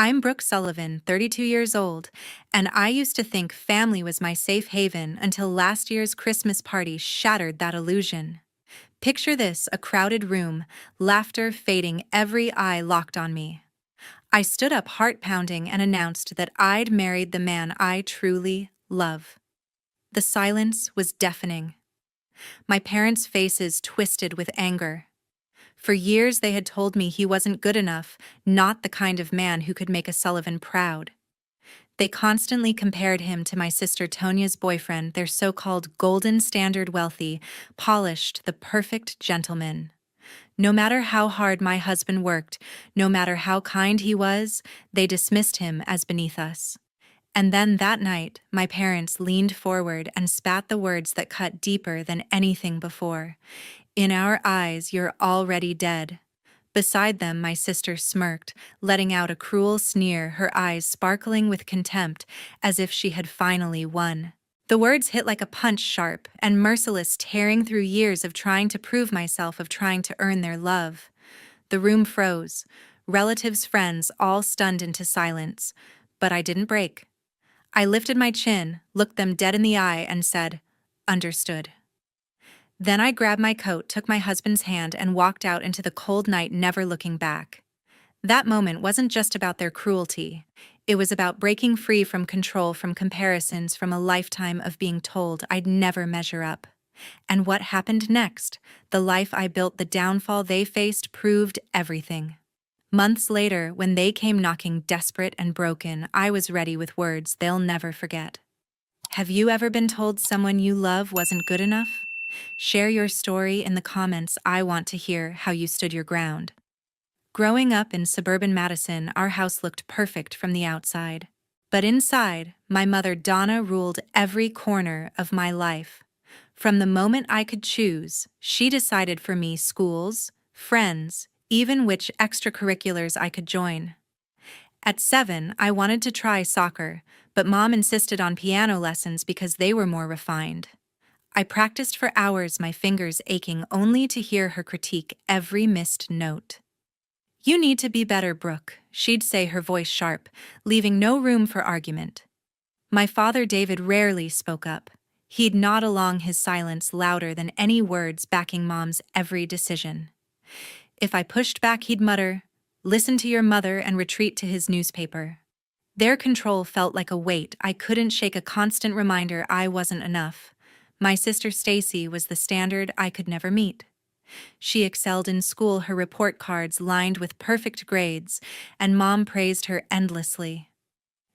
I'm Brooke Sullivan, 32 years old, and I used to think family was my safe haven until last year's Christmas party shattered that illusion. Picture this: a crowded room, laughter fading, every eye locked on me. I stood up, heart pounding, and announced that I'd married the man I truly love. The silence was deafening. My parents' faces twisted with anger. For years, they had told me he wasn't good enough, not the kind of man who could make a Sullivan proud. They constantly compared him to my sister Tonia's boyfriend, their so-called golden standard wealthy, polished, the perfect gentleman. No matter how hard my husband worked, no matter how kind he was, they dismissed him as beneath us. And then that night, my parents leaned forward and spat the words that cut deeper than anything before. "In our eyes, you're already dead." Beside them, my sister smirked, letting out a cruel sneer, her eyes sparkling with contempt, as if she had finally won. The words hit like a punch, sharp and merciless, tearing through years of trying to prove myself, of trying to earn their love. The room froze, relatives, friends, all stunned into silence. But I didn't break. I lifted my chin, looked them dead in the eye, and said, "Understood." Then I grabbed my coat, took my husband's hand, and walked out into the cold night, never looking back. That moment wasn't just about their cruelty. It was about breaking free from control, from comparisons, from a lifetime of being told I'd never measure up. And what happened next? The life I built, the downfall they faced, proved everything. Months later, when they came knocking, desperate and broken, I was ready with words they'll never forget. Have you ever been told someone you love wasn't good enough? Share your story in the comments. I want to hear how you stood your ground. Growing up in suburban Madison, our house looked perfect from the outside. But inside, my mother Donna ruled every corner of my life. From the moment I could choose, she decided for me schools, friends, even which extracurriculars I could join. At 7, I wanted to try soccer, but Mom insisted on piano lessons because they were more refined. I practiced for hours, my fingers aching, only to hear her critique every missed note. "You need to be better, Brooke," she'd say, her voice sharp, leaving no room for argument. My father David rarely spoke up. He'd nod along, his silence louder than any words, backing Mom's every decision. If I pushed back, he'd mutter, "Listen to your mother," and retreat to his newspaper. Their control felt like a weight I couldn't shake, a constant reminder I wasn't enough. My sister Stacy was the standard I could never meet. She excelled in school, her report cards lined with perfect grades, and Mom praised her endlessly.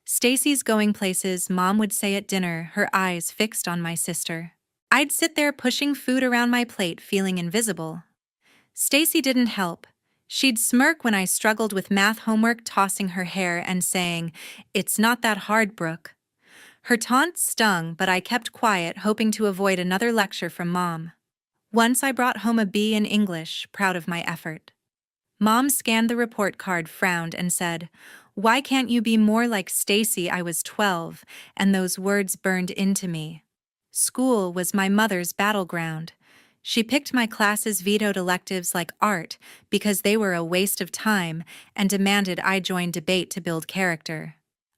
"Stacy's going places," Mom would say at dinner, her eyes fixed on my sister. I'd sit there pushing food around my plate, feeling invisible. Stacy didn't help. She'd smirk when I struggled with math homework, tossing her hair and saying, "It's not that hard, Brooke." Her taunts stung, but I kept quiet, hoping to avoid another lecture from Mom. Once I brought home a B in English, proud of my effort. Mom scanned the report card, frowned, and said, "Why can't you be more like Stacy?" I was 12, and those words burned into me. School was my mother's battleground. She picked my classes, vetoed electives like art because they were a waste of time, and demanded I join debate to build character.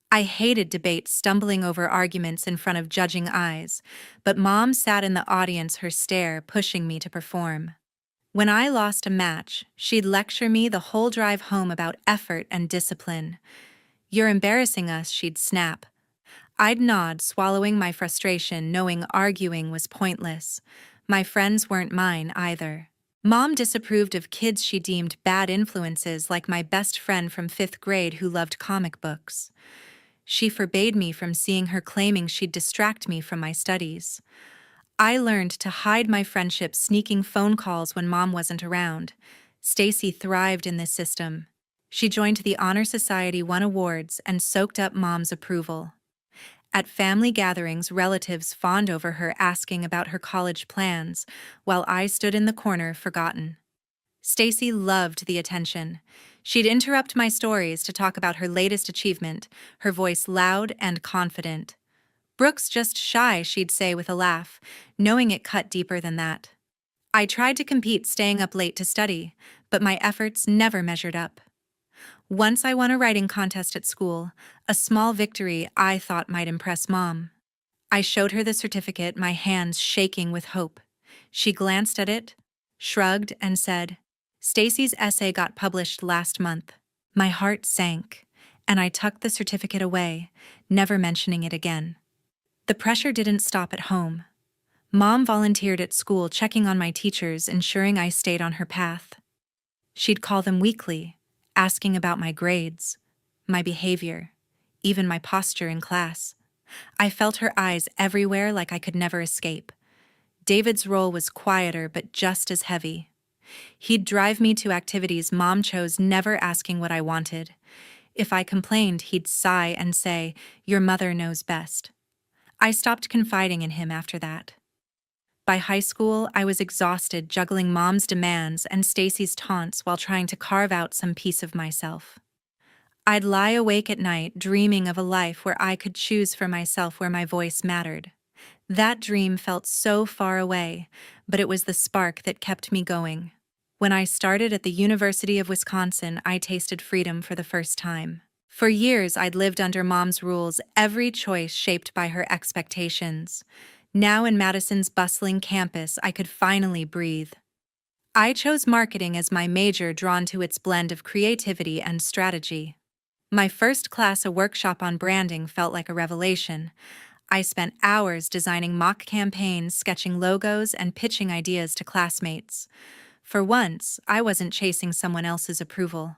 I hated debate, stumbling over arguments in front of judging eyes, but Mom sat in the audience, her stare pushing me to perform. When I lost a match, she'd lecture me the whole drive home about effort and discipline. "You're embarrassing us," she'd snap. I'd nod, swallowing my frustration, knowing arguing was pointless. My friends weren't mine either. Mom disapproved of kids she deemed bad influences, like my best friend from 5th grade who loved comic books. She forbade me from seeing her, claiming she'd distract me from my studies. I learned to hide my friendships, sneaking phone calls when Mom wasn't around. Stacy thrived in this system. She joined the Honor Society, won awards, and soaked up Mom's approval. At family gatherings, relatives fawned over her, asking about her college plans, while I stood in the corner, forgotten. Stacy loved the attention. She'd interrupt my stories to talk about her latest achievement, her voice loud and confident. "Brooke's just shy," she'd say with a laugh, knowing it cut deeper than that. I tried to compete, staying up late to study, but my efforts never measured up. Once I won a writing contest at school, a small victory I thought might impress Mom. I showed her the certificate, my hands shaking with hope. She glanced at it, shrugged, and said, "Stacy's essay got published last month." My heart sank, and I tucked the certificate away, never mentioning it again. The pressure didn't stop at home. Mom volunteered at school, checking on my teachers, ensuring I stayed on her path. She'd call them weekly, asking about my grades, my behavior, even my posture in class. I felt her eyes everywhere, like I could never escape. David's role was quieter but just as heavy. He'd drive me to activities Mom chose, never asking what I wanted. If I complained, he'd sigh and say, "Your mother knows best." I stopped confiding in him after that. By high school, I was exhausted juggling Mom's demands and Stacy's taunts while trying to carve out some piece of myself. I'd lie awake at night dreaming of a life where I could choose for myself, where my voice mattered. That dream felt so far away, but it was the spark that kept me going. When I started at the University of Wisconsin, I tasted freedom for the first time. For years, I'd lived under Mom's rules, every choice shaped by her expectations. Now in Madison's bustling campus, I could finally breathe. I chose marketing as my major, drawn to its blend of creativity and strategy. My first class, a workshop on branding, felt like a revelation. I spent hours designing mock campaigns, sketching logos, and pitching ideas to classmates. For once, I wasn't chasing someone else's approval.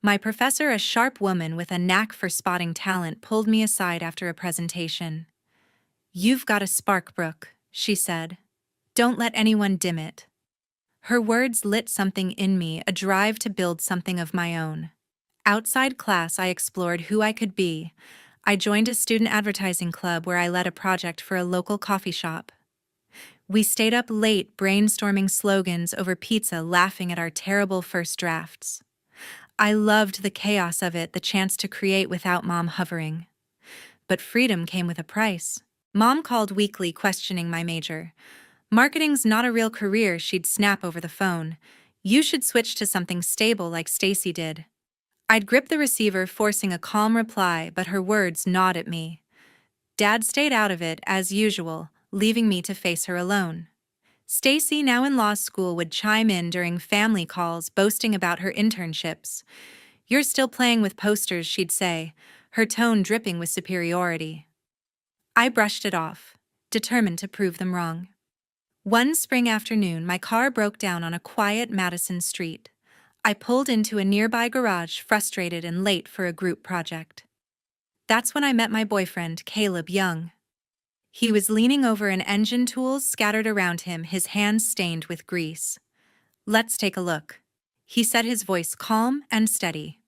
My professor, a sharp woman with a knack for spotting talent, pulled me aside after a presentation. "You've got a spark, Brooke," she said. "Don't let anyone dim it." Her words lit something in me, a drive to build something of my own. Outside class, I explored who I could be. I joined a student advertising club where I led a project for a local coffee shop. We stayed up late brainstorming slogans over pizza, laughing at our terrible first drafts. I loved the chaos of it, the chance to create without Mom hovering. But freedom came with a price. Mom called weekly, questioning my major. "Marketing's not a real career," she'd snap over the phone. "You should switch to something stable like Stacy did." I'd grip the receiver, forcing a calm reply, but her words gnawed at me. Dad stayed out of it, as usual, leaving me to face her alone. Stacy, now in law school, would chime in during family calls, boasting about her internships. "You're still playing with posters," she'd say, her tone dripping with superiority. I brushed it off, determined to prove them wrong. One spring afternoon, my car broke down on a quiet Madison street. I pulled into a nearby garage, frustrated and late for a group project. That's when I met my boyfriend, Caleb Young. He was leaning over an engine, tools scattered around him, his hands stained with grease. "Let's take a look," he said, his voice calm and steady.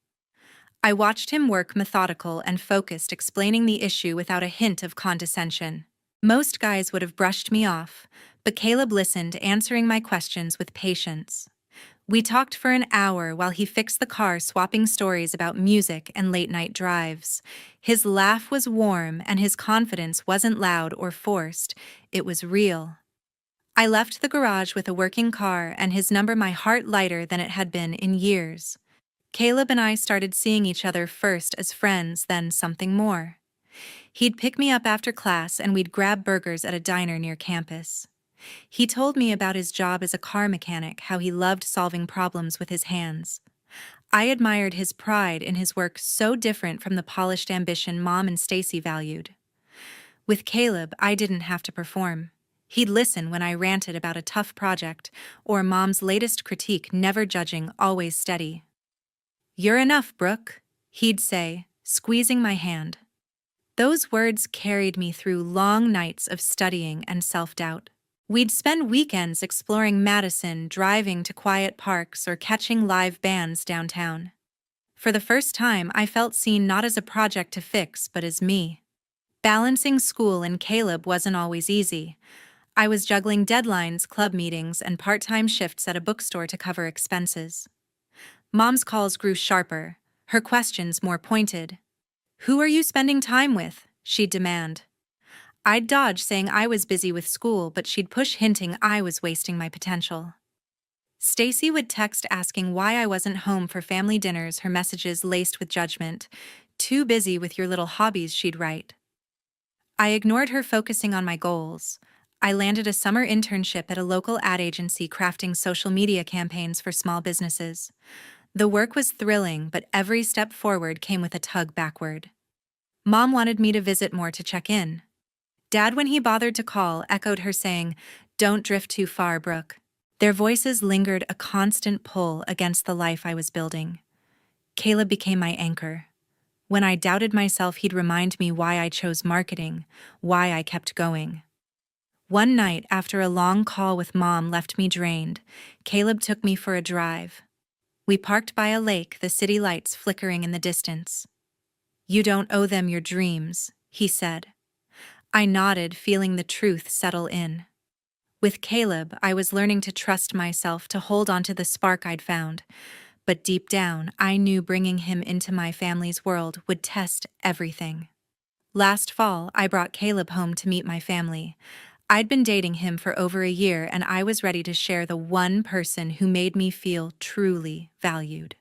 I watched him work, methodical and focused, explaining the issue without a hint of condescension. Most guys would have brushed me off, but Caleb listened, answering my questions with patience. We talked for an hour while he fixed the car, swapping stories about music and late-night drives. His laugh was warm, and his confidence wasn't loud or forced. It was real. I left the garage with a working car and his number, my heart lighter than it had been in years. Caleb and I started seeing each other first as friends, then something more. He'd pick me up after class and we'd grab burgers at a diner near campus. He told me about his job as a car mechanic, how he loved solving problems with his hands. I admired his pride in his work, so different from the polished ambition Mom and Stacy valued. With Caleb, I didn't have to perform. He'd listen when I ranted about a tough project or Mom's latest critique, never judging, always steady. "You're enough, Brooke," he'd say, squeezing my hand. Those words carried me through long nights of studying and self-doubt. We'd spend weekends exploring Madison, driving to quiet parks or catching live bands downtown. For the first time, I felt seen, not as a project to fix, but as me. Balancing school and Caleb wasn't always easy. I was juggling deadlines, club meetings, and part-time shifts at a bookstore to cover expenses. Mom's calls grew sharper, her questions more pointed. "Who are you spending time with?" she'd demand. I'd dodge, saying I was busy with school, but she'd push, hinting I was wasting my potential. Stacy would text asking why I wasn't home for family dinners, her messages laced with judgment. Too busy with your little hobbies, she'd write. I ignored her, focusing on my goals. I landed a summer internship at a local ad agency crafting social media campaigns for small businesses. The work was thrilling, but every step forward came with a tug backward. Mom wanted me to visit more, to check in. Dad, when he bothered to call, echoed her saying, "Don't drift too far, Brooke." Their voices lingered, a constant pull against the life I was building. Caleb became my anchor. When I doubted myself, he'd remind me why I chose marketing, why I kept going. One night, after a long call with Mom left me drained, Caleb took me for a drive. We parked by a lake, the city lights flickering in the distance. "You don't owe them your dreams," he said. I nodded, feeling the truth settle in. With Caleb, I was learning to trust myself, to hold on to the spark I'd found. But deep down, I knew bringing him into my family's world would test everything. Last fall, I brought Caleb home to meet my family. I'd been dating him for over a year, and I was ready to share the one person who made me feel truly valued.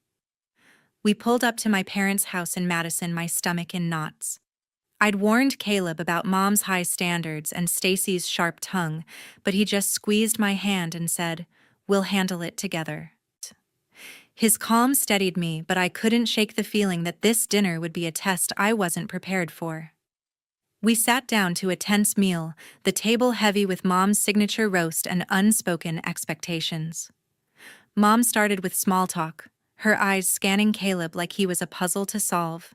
We pulled up to my parents' house in Madison, my stomach in knots. I'd warned Caleb about Mom's high standards and Stacy's sharp tongue, but he just squeezed my hand and said, "We'll handle it together." His calm steadied me, but I couldn't shake the feeling that this dinner would be a test I wasn't prepared for. We sat down to a tense meal, the table heavy with Mom's signature roast and unspoken expectations. Mom started with small talk, her eyes scanning Caleb like he was a puzzle to solve.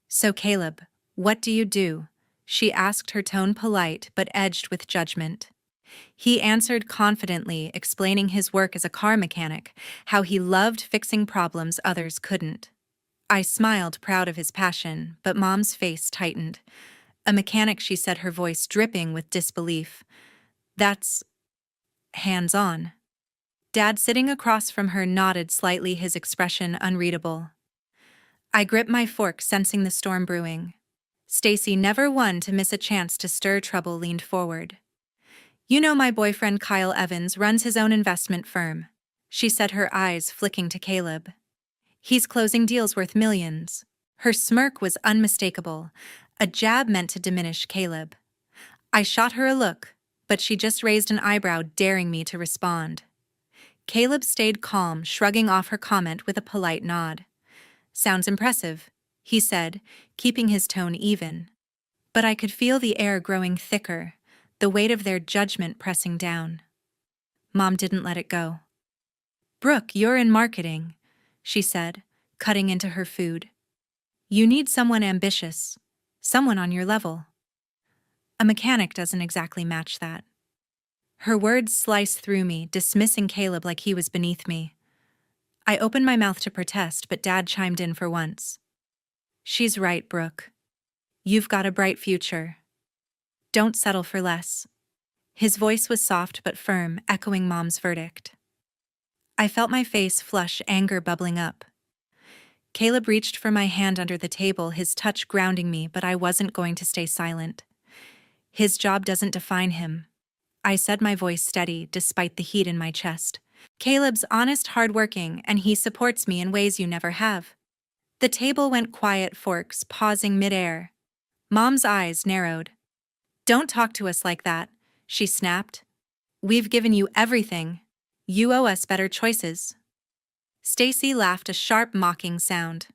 "So Caleb, what do you do?" she asked, her tone polite but edged with judgment. He answered confidently, explaining his work as a car mechanic, how he loved fixing problems others couldn't. I smiled, proud of his passion, but Mom's face tightened. "A mechanic," she said, her voice dripping with disbelief. "That's hands-on." Dad, sitting across from her, nodded slightly, his expression unreadable. I gripped my fork, sensing the storm brewing. Stacy, never one to miss a chance to stir trouble, leaned forward. "You know, my boyfriend Kyle Evans runs his own investment firm," she said, her eyes flicking to Caleb. "He's closing deals worth millions." Her smirk was unmistakable, a jab meant to diminish Caleb. I shot her a look, but she just raised an eyebrow, daring me to respond. Caleb stayed calm, shrugging off her comment with a polite nod. "Sounds impressive," he said, keeping his tone even. But I could feel the air growing thicker, the weight of their judgment pressing down. Mom didn't let it go. "Brooke, you're in marketing," she said, cutting into her food. "You need someone ambitious, someone on your level. A mechanic doesn't exactly match that." Her words sliced through me, dismissing Caleb like he was beneath me. I opened my mouth to protest, but Dad chimed in for once. "She's right, Brooke. You've got a bright future. Don't settle for less." His voice was soft but firm, echoing Mom's verdict. I felt my face flush, anger bubbling up. Caleb reached for my hand under the table, his touch grounding me, but I wasn't going to stay silent. "His job doesn't define him," I said, my voice steady despite the heat in my chest. "Caleb's honest, hardworking, and he supports me in ways you never have." The table went quiet, forks pausing midair. Mom's eyes narrowed. "Don't talk to us like that," she snapped. "We've given you everything. You owe us better choices." Stacy laughed, a sharp, mocking sound.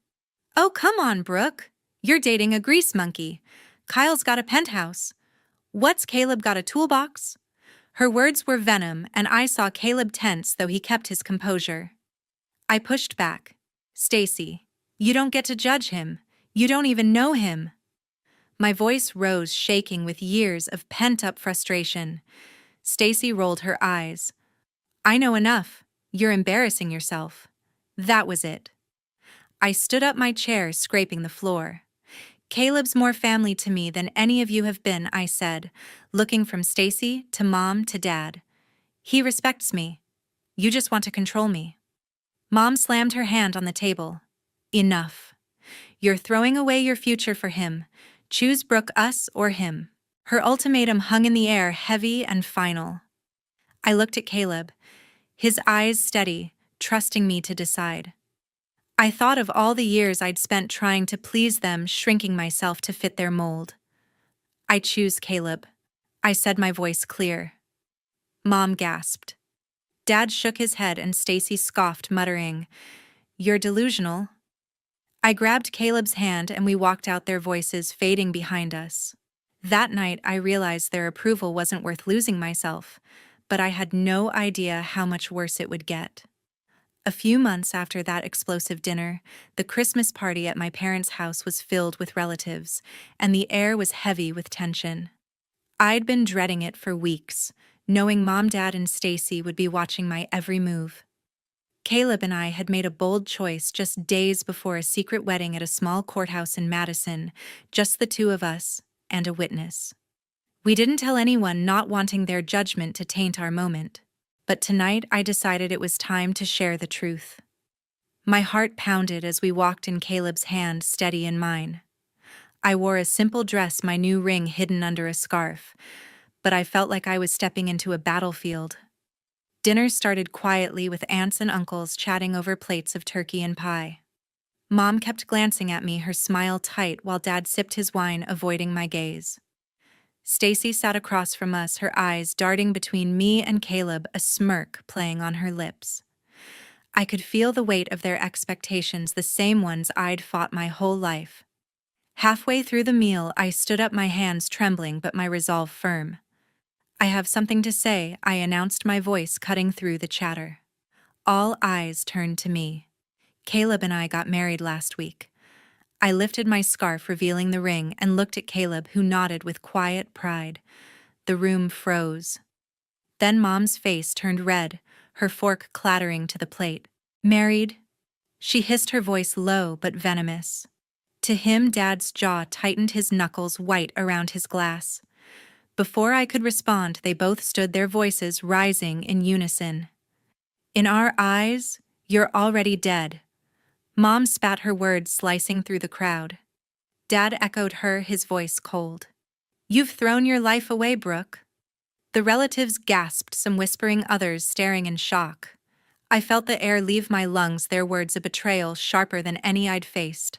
"Oh, come on, Brooke. You're dating a grease monkey. Kyle's got a penthouse. What's Caleb got, a toolbox?" Her words were venom, and I saw Caleb tense, though he kept his composure. I pushed back. "Stacy, you don't get to judge him. You don't even know him." My voice rose, shaking with years of pent-up frustration. Stacy rolled her eyes. "I know enough. You're embarrassing yourself." That was it. I stood up, my chair scraping the floor. "Caleb's more family to me than any of you have been," I said, looking from Stacy to Mom to Dad. "He respects me. You just want to control me." Mom slammed her hand on the table. "Enough. You're throwing away your future for him. Choose Brooke, us or him." Her ultimatum hung in the air, heavy and final. I looked at Caleb. his eyes steady, trusting me to decide. I thought of all the years I'd spent trying to please them, shrinking myself to fit their mold. "I choose Caleb," I said, my voice clear. Mom gasped. Dad shook his head and Stacy scoffed, muttering, "You're delusional." I grabbed Caleb's hand and we walked out, their voices fading behind us. That night I realized their approval wasn't worth losing myself, but I had no idea how much worse it would get. A few months after that explosive dinner, the Christmas party at my parents' house was filled with relatives, and the air was heavy with tension. I'd been dreading it for weeks, knowing Mom, Dad, and Stacy would be watching my every move. Caleb and I had made a bold choice just days before a secret wedding at a small courthouse in Madison, just the two of us and a witness. We didn't tell anyone, not wanting their judgment to taint our moment. But tonight I decided it was time to share the truth. My heart pounded as we walked in, Caleb's hand steady in mine. I wore a simple dress, my new ring hidden under a scarf, but I felt like I was stepping into a battlefield. Dinner started quietly with aunts and uncles chatting over plates of turkey and pie. Mom kept glancing at me, her smile tight, while Dad sipped his wine, avoiding my gaze. Stacy sat across from us, her eyes darting between me and Caleb, a smirk playing on her lips. I could feel the weight of their expectations, the same ones I'd fought my whole life. Halfway through the meal, I stood up, my hands trembling but my resolve firm. "I have something to say," I announced, my voice cutting through the chatter. All eyes turned to me. "Caleb and I got married last week." I lifted my scarf, revealing the ring, and looked at Caleb, who nodded with quiet pride. The room froze. Then Mom's face turned red, her fork clattering to the plate. "Married?" She hissed, her voice low but venomous. To him, Dad's jaw tightened, his knuckles white around his glass. Before I could respond, they both stood, their voices rising in unison. "In our eyes, you're already dead." Mom spat, her words slicing through the crowd. Dad echoed her, his voice cold. "You've thrown your life away, Brooke." The relatives gasped, some whispering, others staring in shock. I felt the air leave my lungs, their words a betrayal sharper than any I'd faced.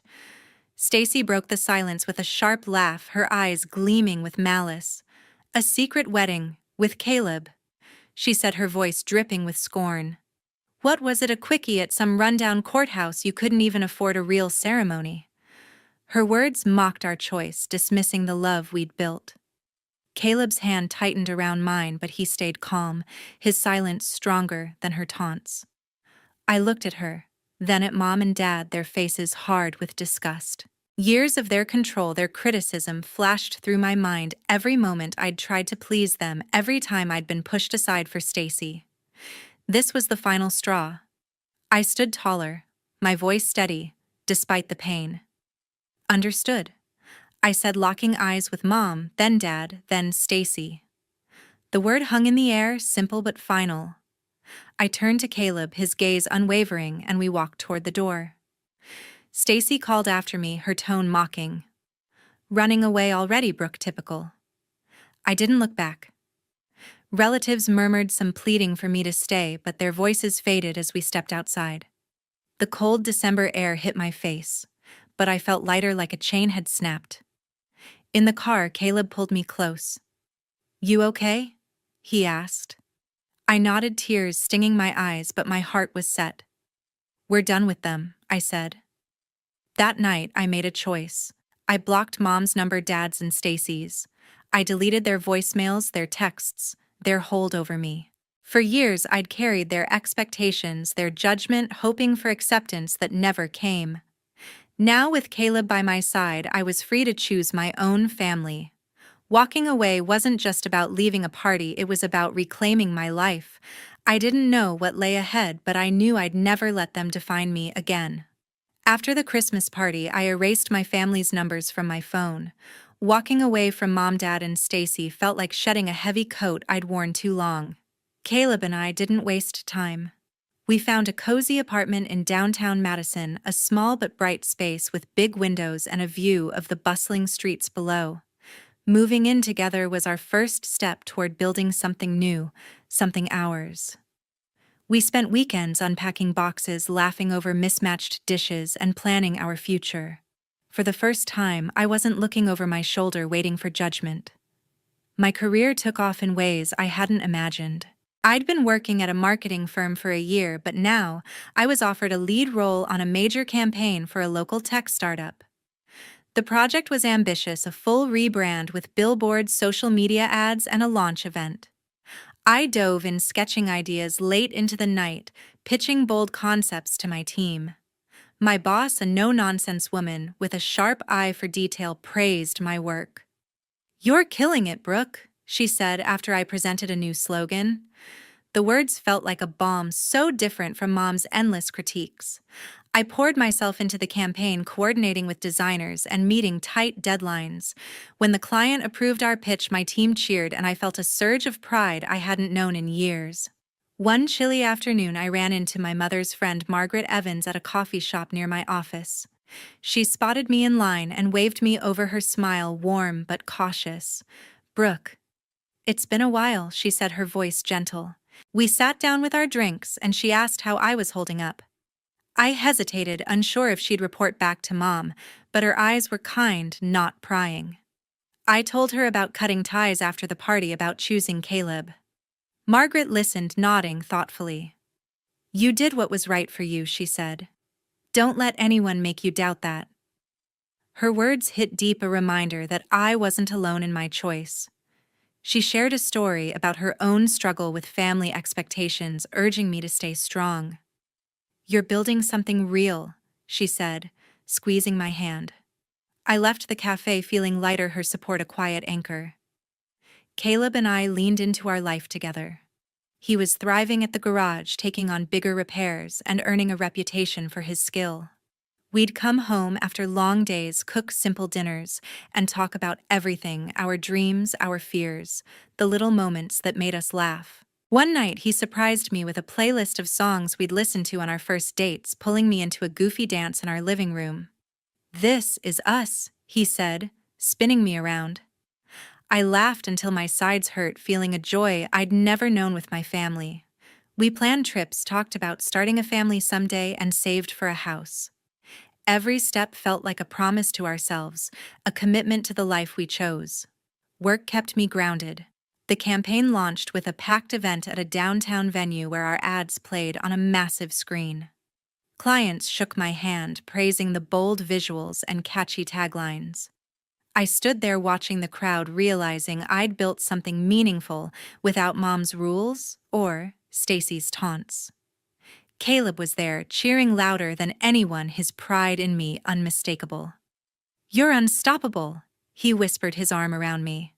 Stacy broke the silence with a sharp laugh, her eyes gleaming with malice. "A secret wedding, with Caleb," she said, her voice dripping with scorn. "What was it, a quickie at some rundown courthouse? You couldn't even afford a real ceremony." Her words mocked our choice, dismissing the love we'd built. Caleb's hand tightened around mine, but he stayed calm, his silence stronger than her taunts. I looked at her, then at Mom and Dad, their faces hard with disgust. Years of their control, their criticism flashed through my mind every moment I'd tried to please them, every time I'd been pushed aside for Stacy. This was the final straw. I stood taller, my voice steady, despite the pain. "Understood," I said, locking eyes with Mom, then Dad, then Stacy. The word hung in the air, simple but final. I turned to Caleb, his gaze unwavering, and we walked toward the door. Stacy called after me, her tone mocking. "Running away already, Brooke, typical." I didn't look back. Relatives murmured some pleading for me to stay, but their voices faded as we stepped outside. The cold December air hit my face, but I felt lighter, like a chain had snapped. In the car, Caleb pulled me close. "You okay?" he asked. I nodded, tears stinging my eyes, but my heart was set. "We're done with them," I said. That night, I made a choice. I blocked Mom's number, Dad's and Stacy's. I deleted their voicemails, their texts, their hold over me. For years, I'd carried their expectations, their judgment, hoping for acceptance that never came. Now, with Caleb by my side, I was free to choose my own family. Walking away wasn't just about leaving a party, it was about reclaiming my life. I didn't know what lay ahead, but I knew I'd never let them define me again. After the Christmas party, I erased my family's numbers from my phone. Walking away from Mom, Dad, and Stacy felt like shedding a heavy coat I'd worn too long. Caleb and I didn't waste time. We found a cozy apartment in downtown Madison, a small but bright space with big windows and a view of the bustling streets below. Moving in together was our first step toward building something new, something ours. We spent weekends unpacking boxes, laughing over mismatched dishes, and planning our future. For the first time, I wasn't looking over my shoulder waiting for judgment. My career took off in ways I hadn't imagined. I'd been working at a marketing firm for a year, but now I was offered a lead role on a major campaign for a local tech startup. The project was ambitious, a full rebrand with billboards, social media ads, and a launch event. I dove in sketching ideas late into the night, pitching bold concepts to my team. My boss, a no-nonsense woman with a sharp eye for detail, praised my work. "You're killing it, Brooke," she said after I presented a new slogan. The words felt like a balm, so different from Mom's endless critiques. I poured myself into the campaign, coordinating with designers and meeting tight deadlines. When the client approved our pitch, my team cheered, and I felt a surge of pride I hadn't known in years. One chilly afternoon, I ran into my mother's friend Margaret Evans at a coffee shop near my office. She spotted me in line and waved me over, her smile warm but cautious. "Brooke, it's been a while," she said, her voice gentle. We sat down with our drinks, and she asked how I was holding up. I hesitated, unsure if she'd report back to Mom, but her eyes were kind, not prying. I told her about cutting ties after the party, about choosing Caleb. Margaret listened, nodding thoughtfully. "You did what was right for you," she said. "Don't let anyone make you doubt that." Her words hit deep, a reminder that I wasn't alone in my choice. She shared a story about her own struggle with family expectations, urging me to stay strong. "You're building something real," she said, squeezing my hand. I left the cafe feeling lighter, her support a quiet anchor. Caleb and I leaned into our life together. He was thriving at the garage, taking on bigger repairs and earning a reputation for his skill. We'd come home after long days, cook simple dinners, and talk about everything: our dreams, our fears, the little moments that made us laugh. One night, he surprised me with a playlist of songs we'd listened to on our first dates, pulling me into a goofy dance in our living room. "This is us," he said, spinning me around. I laughed until my sides hurt, feeling a joy I'd never known with my family. We planned trips, talked about starting a family someday, and saved for a house. Every step felt like a promise to ourselves, a commitment to the life we chose. Work kept me grounded. The campaign launched with a packed event at a downtown venue where our ads played on a massive screen. Clients shook my hand, praising the bold visuals and catchy taglines. I stood there watching the crowd, realizing I'd built something meaningful without Mom's rules or Stacy's taunts. Caleb was there, cheering louder than anyone, his pride in me unmistakable. "You're unstoppable," he whispered, his arm around me.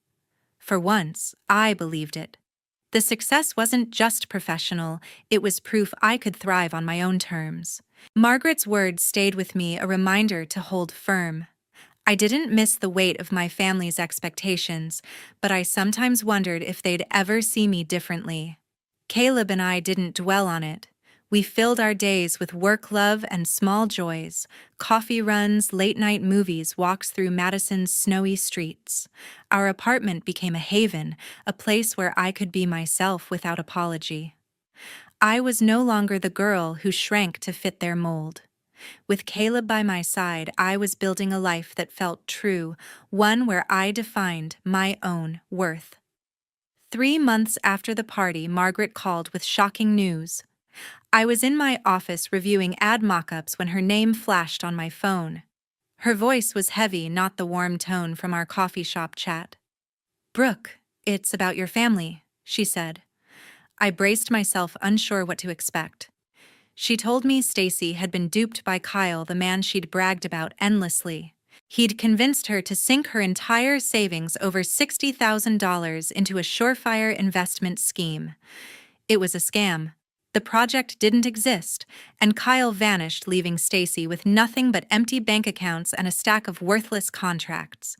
For once, I believed it. The success wasn't just professional, it was proof I could thrive on my own terms. Margaret's words stayed with me, a reminder to hold firm. I didn't miss the weight of my family's expectations, but I sometimes wondered if they'd ever see me differently. Caleb and I didn't dwell on it. We filled our days with work, love, and small joys: coffee runs, late-night movies, walks through Madison's snowy streets. Our apartment became a haven, a place where I could be myself without apology. I was no longer the girl who shrank to fit their mold. With Caleb by my side, I was building a life that felt true, one where I defined my own worth. 3 months after the party, Margaret called with shocking news. I was in my office reviewing ad mock-ups when her name flashed on my phone. Her voice was heavy, not the warm tone from our coffee shop chat. "Brooke, it's about your family," she said. I braced myself, unsure what to expect. She told me Stacy had been duped by Kyle, the man she'd bragged about endlessly. He'd convinced her to sink her entire savings, over $60,000, into a surefire investment scheme. It was a scam. The project didn't exist, and Kyle vanished, leaving Stacy with nothing but empty bank accounts and a stack of worthless contracts.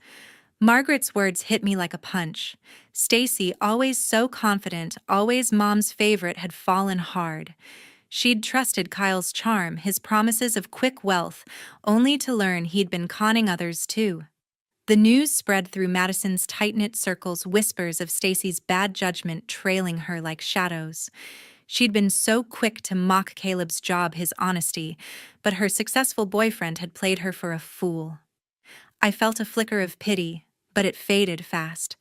Margaret's words hit me like a punch. Stacy, always so confident, always Mom's favorite, had fallen hard. She'd trusted Kyle's charm, his promises of quick wealth, only to learn he'd been conning others too. The news spread through Madison's tight-knit circles, whispers of Stacy's bad judgment trailing her like shadows. She'd been so quick to mock Caleb's job, his honesty, but her successful boyfriend had played her for a fool. I felt a flicker of pity, but it faded fast.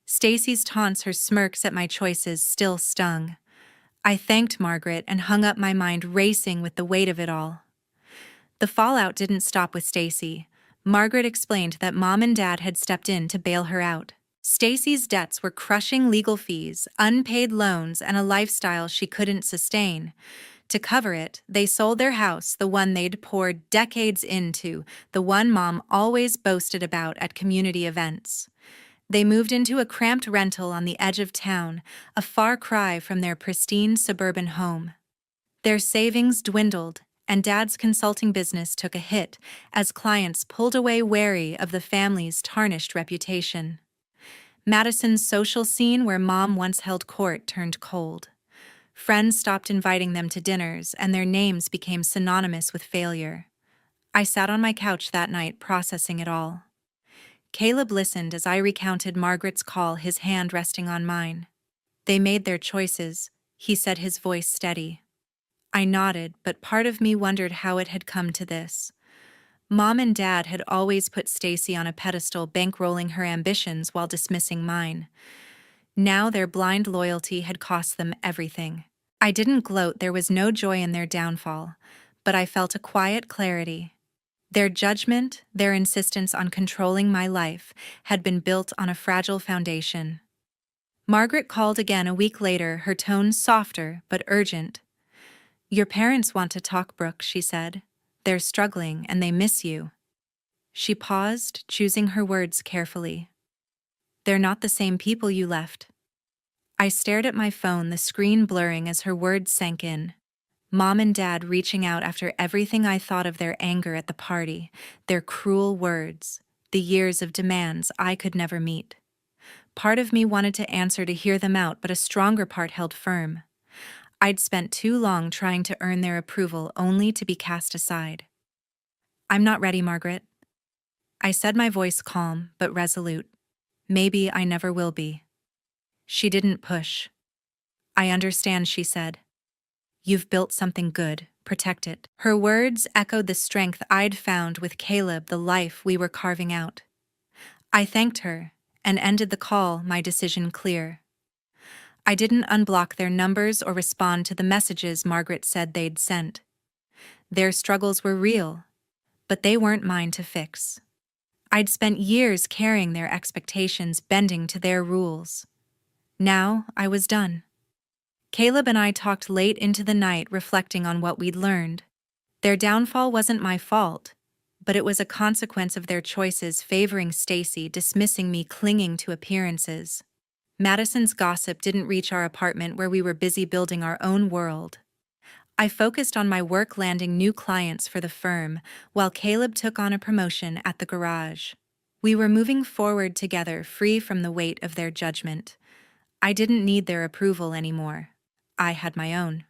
Stacy's taunts, her smirks at my choices still stung. I thanked Margaret and hung up, my mind racing with the weight of it all. The fallout didn't stop with Stacy. Margaret explained that Mom and Dad had stepped in to bail her out. Stacy's debts were crushing: legal fees, unpaid loans, and a lifestyle she couldn't sustain. To cover it, they sold their house, the one they'd poured decades into, the one Mom always boasted about at community events. They moved into a cramped rental on the edge of town, a far cry from their pristine suburban home. Their savings dwindled, and Dad's consulting business took a hit as clients pulled away, wary of the family's tarnished reputation. Madison's social scene, where Mom once held court, turned cold. Friends stopped inviting them to dinners, and their names became synonymous with failure. I sat on my couch that night, processing it all. Caleb listened as I recounted Margaret's call, his hand resting on mine. "They made their choices," he said, his voice steady. I nodded, but part of me wondered how it had come to this. Mom and Dad had always put Stacy on a pedestal, bankrolling her ambitions while dismissing mine. Now their blind loyalty had cost them everything. I didn't gloat, there was no joy in their downfall, but I felt a quiet clarity. Their judgment, their insistence on controlling my life, had been built on a fragile foundation. Margaret called again a week later, her tone softer but urgent. "Your parents want to talk, Brooke," she said. "They're struggling and they miss you." She paused, choosing her words carefully. "They're not the same people you left." I stared at my phone, the screen blurring as her words sank in. Mom and Dad reaching out after everything I thought of: their anger at the party, their cruel words, the years of demands I could never meet. Part of me wanted to answer, to hear them out, but a stronger part held firm. I'd spent too long trying to earn their approval, only to be cast aside. "I'm not ready, Margaret," I said, my voice calm but resolute. "Maybe I never will be." She didn't push. "I understand," she said. "You've built something good. Protect it." Her words echoed the strength I'd found with Caleb, the life we were carving out. I thanked her and ended the call, my decision clear. I didn't unblock their numbers or respond to the messages Margaret said they'd sent. Their struggles were real, but they weren't mine to fix. I'd spent years carrying their expectations, bending to their rules. Now I was done. Caleb and I talked late into the night, reflecting on what we'd learned. Their downfall wasn't my fault, but it was a consequence of their choices, favoring Stacy, dismissing me, clinging to appearances. Madison's gossip didn't reach our apartment, where we were busy building our own world. I focused on my work, landing new clients for the firm, while Caleb took on a promotion at the garage. We were moving forward together, free from the weight of their judgment. I didn't need their approval anymore. I had my own.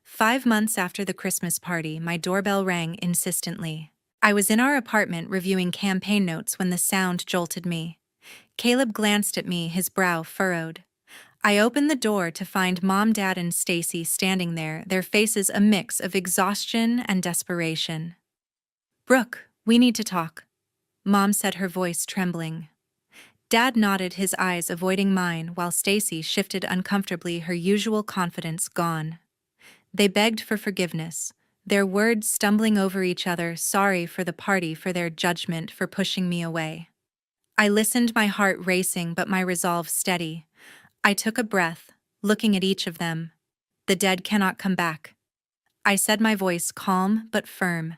5 months after the Christmas party, my doorbell rang insistently. I was in our apartment reviewing campaign notes when the sound jolted me. Caleb glanced at me, his brow furrowed. I opened the door to find Mom, Dad, and Stacy standing there, their faces a mix of exhaustion and desperation. "Brooke, we need to talk," Mom said, her voice trembling. Dad nodded, his eyes avoiding mine, while Stacy shifted uncomfortably, her usual confidence gone. They begged for forgiveness, their words stumbling over each other, sorry for the party, for their judgment, for pushing me away. I listened, my heart racing but my resolve steady. I took a breath, looking at each of them. "The dead cannot come back," I said, my voice calm but firm.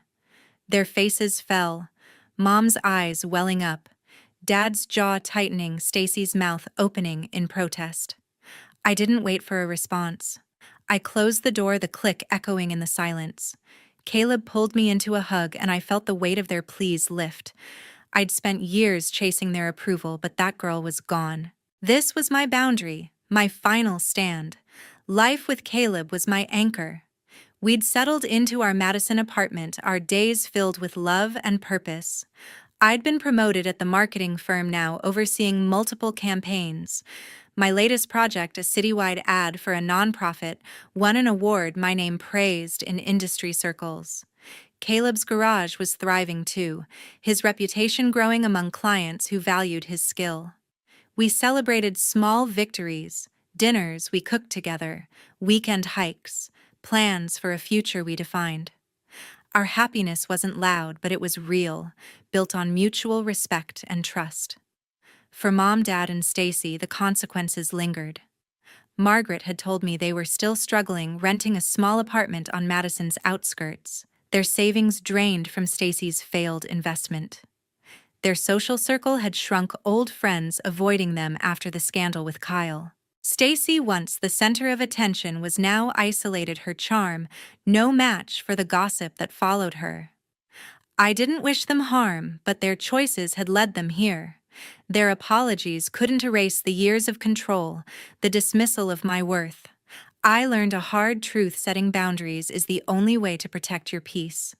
Their faces fell, Mom's eyes welling up, Dad's jaw tightening, Stacy's mouth opening in protest. I didn't wait for a response. I closed the door, the click echoing in the silence. Caleb pulled me into a hug, and I felt the weight of their pleas lift. I'd spent years chasing their approval, but that girl was gone. This was my boundary, my final stand. Life with Caleb was my anchor. We'd settled into our Madison apartment, our days filled with love and purpose. I'd been promoted at the marketing firm, now overseeing multiple campaigns. My latest project, a citywide ad for a nonprofit, won an award my name praised in industry circles. Caleb's garage was thriving too, his reputation growing among clients who valued his skill. We celebrated small victories, dinners we cooked together, weekend hikes, plans for a future we defined. Our happiness wasn't loud, but it was real, built on mutual respect and trust. For Mom, Dad, and Stacy, the consequences lingered. Margaret had told me they were still struggling renting a small apartment on Madison's outskirts, their savings drained from Stacy's failed investment. Their social circle had shrunk, old friends avoiding them after the scandal with Kyle. Stacy, once the center of attention, was now isolated, her charm no match for the gossip that followed her. I didn't wish them harm, but their choices had led them here. Their apologies couldn't erase the years of control, the dismissal of my worth. I learned a hard truth: setting boundaries is the only way to protect your peace.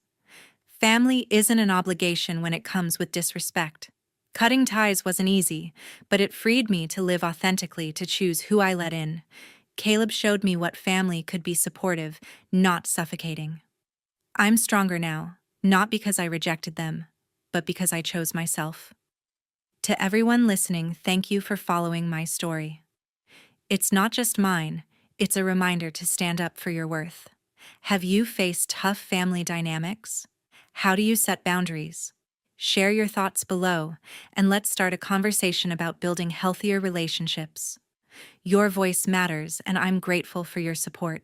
Family isn't an obligation when it comes with disrespect. Cutting ties wasn't easy, but it freed me to live authentically, to choose who I let in. Caleb showed me what family could be: supportive, not suffocating. I'm stronger now, not because I rejected them, but because I chose myself. To everyone listening, thank you for following my story. It's not just mine, it's a reminder to stand up for your worth. Have you faced tough family dynamics? How do you set boundaries? Share your thoughts below, and let's start a conversation about building healthier relationships. Your voice matters, and I'm grateful for your support.